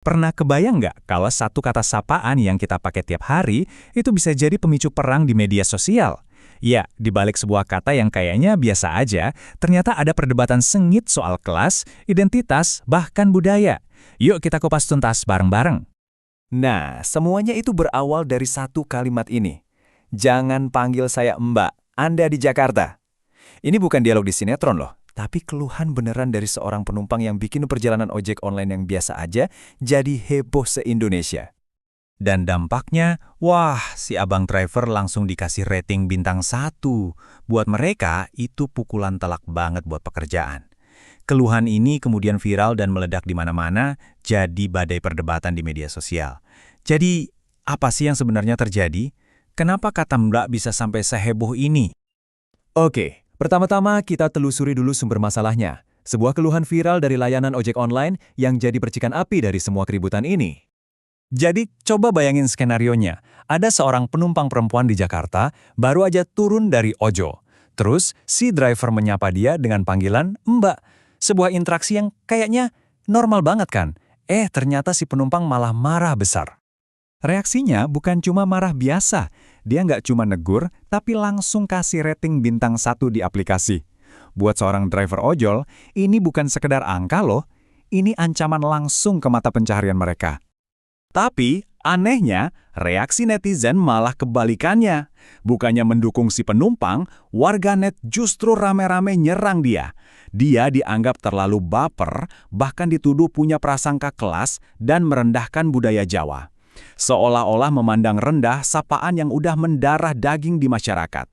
Pernah kebayang nggak kalau satu kata sapaan yang kita pakai tiap hari itu bisa jadi pemicu perang di media sosial? Ya, di balik sebuah kata yang kayaknya biasa aja, ternyata ada perdebatan sengit soal kelas, identitas, bahkan budaya. Yuk kita kupas tuntas bareng-bareng. Nah, semuanya itu berawal dari satu kalimat ini. Jangan panggil saya Mbak, Anda di Jakarta. Ini bukan dialog di sinetron loh, tapi keluhan beneran dari seorang penumpang yang bikin perjalanan ojek online yang biasa aja jadi heboh se-Indonesia. Dan dampaknya, wah, si abang driver langsung dikasih rating bintang 1. Buat mereka, itu pukulan telak banget buat pekerjaan. Keluhan ini kemudian viral dan meledak di mana-mana, jadi badai perdebatan di media sosial. Jadi, apa sih yang sebenarnya terjadi? Kenapa kata Mbak bisa sampai seheboh ini? Oke, pertama-tama kita telusuri dulu sumber masalahnya. Sebuah keluhan viral dari layanan ojek online yang jadi percikan api dari semua keributan ini. Jadi, coba bayangin skenarionya. Ada seorang penumpang perempuan di Jakarta, baru aja turun dari Ojo. Terus, si driver menyapa dia dengan panggilan Mbak. Sebuah interaksi yang kayaknya normal banget kan? Ternyata si penumpang malah marah besar. Reaksinya bukan cuma marah biasa. Dia nggak cuma negur, tapi langsung kasih rating bintang 1 di aplikasi. Buat seorang driver ojol, ini bukan sekedar angka loh. Ini ancaman langsung ke mata pencaharian mereka. Tapi, anehnya, reaksi netizen malah kebalikannya. Bukannya mendukung si penumpang, warganet justru rame-rame nyerang dia. Dia dianggap terlalu baper, bahkan dituduh punya prasangka kelas dan merendahkan budaya Jawa. Seolah-olah memandang rendah sapaan yang udah mendarah daging di masyarakat.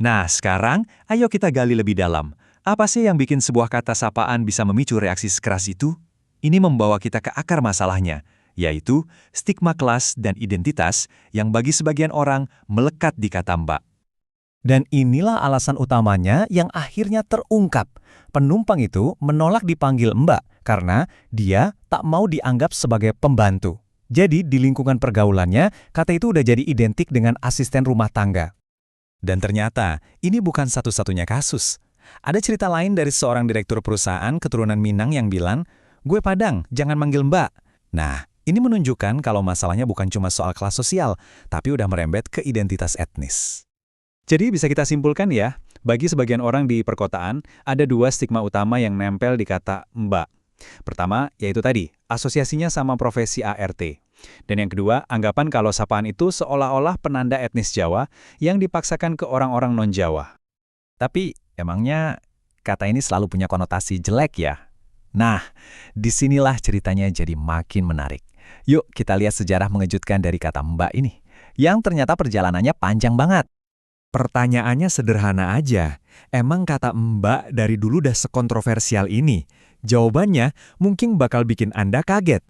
Nah, sekarang ayo kita gali lebih dalam. Apa sih yang bikin sebuah kata sapaan bisa memicu reaksi sekeras itu? Ini membawa kita ke akar masalahnya, yaitu stigma kelas dan identitas yang bagi sebagian orang melekat di kata Mbak. Dan inilah alasan utamanya yang akhirnya terungkap. Penumpang itu menolak dipanggil Mbak karena dia tak mau dianggap sebagai pembantu. Jadi di lingkungan pergaulannya, kata itu udah jadi identik dengan asisten rumah tangga. Dan ternyata ini bukan satu-satunya kasus. Ada cerita lain dari seorang direktur perusahaan keturunan Minang yang bilang, "Gue Padang, jangan manggil Mbak." Nah, ini menunjukkan kalau masalahnya bukan cuma soal kelas sosial, tapi udah merembet ke identitas etnis. Jadi bisa kita simpulkan ya, bagi sebagian orang di perkotaan, ada 2 stigma utama yang nempel di kata Mbak. Pertama, yaitu tadi, asosiasinya sama profesi ART. Dan yang kedua, anggapan kalau sapaan itu seolah-olah penanda etnis Jawa yang dipaksakan ke orang-orang non-Jawa. Tapi, emangnya kata ini selalu punya konotasi jelek ya? Nah, disinilah ceritanya jadi makin menarik. Yuk kita lihat sejarah mengejutkan dari kata Mbak ini, yang ternyata perjalanannya panjang banget. Pertanyaannya sederhana aja, emang kata Mbak dari dulu udah sekontroversial ini? Jawabannya mungkin bakal bikin Anda kaget.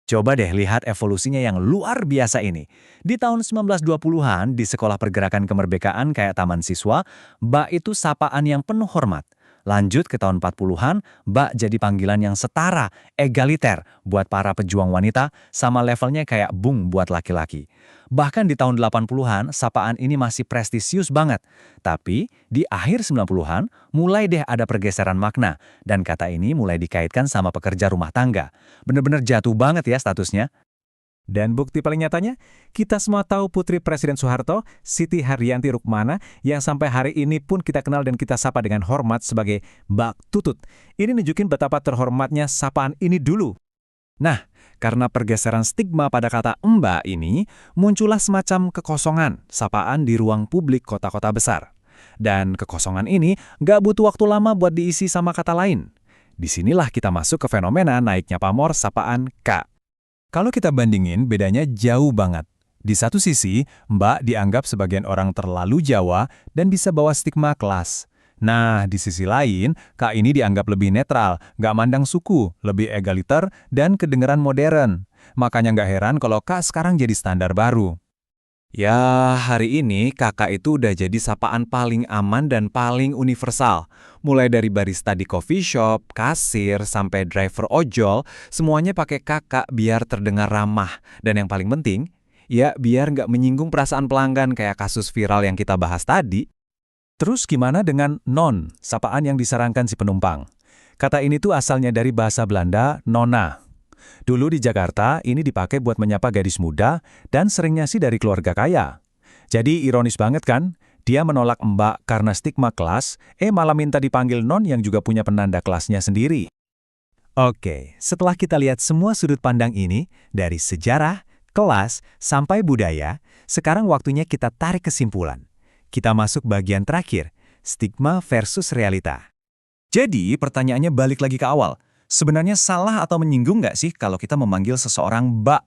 Coba deh lihat evolusinya yang luar biasa ini. Di tahun 1920-an, di sekolah pergerakan kemerdekaan kayak taman siswa, Mbak itu sapaan yang penuh hormat. Lanjut ke tahun 40-an, Mbak jadi panggilan yang setara, egaliter buat para pejuang wanita, sama levelnya kayak Bung buat laki-laki. Bahkan di tahun 80-an, sapaan ini masih prestisius banget. Tapi di akhir 90-an, mulai deh ada pergeseran makna, dan kata ini mulai dikaitkan sama pekerja rumah tangga. Bener-bener jatuh banget ya statusnya. Dan bukti paling nyatanya, kita semua tahu Putri Presiden Soeharto, Siti Haryanti Rukmana, yang sampai hari ini pun kita kenal dan kita sapa dengan hormat sebagai Mbak Tutut. Ini nunjukin betapa terhormatnya sapaan ini dulu. Nah, karena pergeseran stigma pada kata Mbak ini, muncullah semacam kekosongan sapaan di ruang publik kota-kota besar. Dan kekosongan ini nggak butuh waktu lama buat diisi sama kata lain. Disinilah kita masuk ke fenomena naiknya pamor sapaan K. Kalau kita bandingin, bedanya jauh banget. Di satu sisi, Mbak dianggap sebagian orang terlalu Jawa dan bisa bawa stigma kelas. Nah, di sisi lain, Kak ini dianggap lebih netral, nggak mandang suku, lebih egaliter, dan kedengeran modern. Makanya nggak heran kalau Kak sekarang jadi standar baru. Ya, hari ini kakak itu udah jadi sapaan paling aman dan paling universal. Mulai dari barista di coffee shop, kasir, sampai driver ojol, semuanya pakai kakak biar terdengar ramah. Dan yang paling penting, ya biar nggak menyinggung perasaan pelanggan kayak kasus viral yang kita bahas tadi. Terus gimana dengan non, sapaan yang disarankan si penumpang? Kata ini tuh asalnya dari bahasa Belanda, nona. Dulu di Jakarta, ini dipakai buat menyapa gadis muda dan seringnya sih dari keluarga kaya. Jadi ironis banget kan? Dia menolak Mbak karena stigma kelas, malah minta dipanggil Non yang juga punya penanda kelasnya sendiri. Oke, setelah kita lihat semua sudut pandang ini, dari sejarah, kelas, sampai budaya, sekarang waktunya kita tarik kesimpulan. Kita masuk bagian terakhir, stigma versus realita. Jadi, pertanyaannya balik lagi ke awal. Sebenarnya salah atau menyinggung nggak sih kalau kita memanggil seseorang Mbak?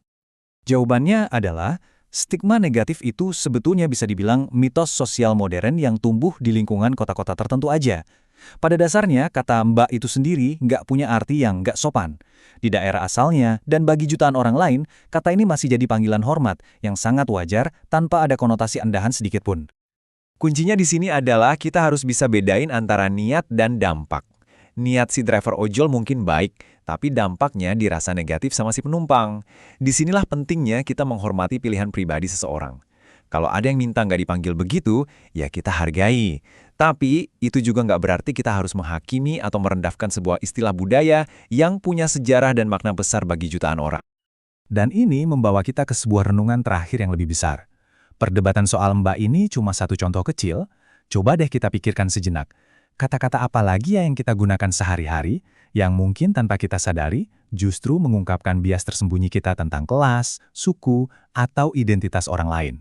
Jawabannya adalah, stigma negatif itu sebetulnya bisa dibilang mitos sosial modern yang tumbuh di lingkungan kota-kota tertentu aja. Pada dasarnya, kata Mbak itu sendiri nggak punya arti yang nggak sopan. Di daerah asalnya, dan bagi jutaan orang lain, kata ini masih jadi panggilan hormat yang sangat wajar tanpa ada konotasi rendahan sedikit pun. Kuncinya di sini adalah kita harus bisa bedain antara niat dan dampak. Niat si driver ojol mungkin baik, tapi dampaknya dirasa negatif sama si penumpang. Disinilah pentingnya kita menghormati pilihan pribadi seseorang. Kalau ada yang minta nggak dipanggil begitu, ya kita hargai. Tapi itu juga nggak berarti kita harus menghakimi atau merendahkan sebuah istilah budaya yang punya sejarah dan makna besar bagi jutaan orang. Dan ini membawa kita ke sebuah renungan terakhir yang lebih besar. Perdebatan soal Mbak ini cuma satu contoh kecil, coba deh kita pikirkan sejenak. Kata-kata apa lagi yang kita gunakan sehari-hari, yang mungkin tanpa kita sadari, justru mengungkapkan bias tersembunyi kita tentang kelas, suku, atau identitas orang lain.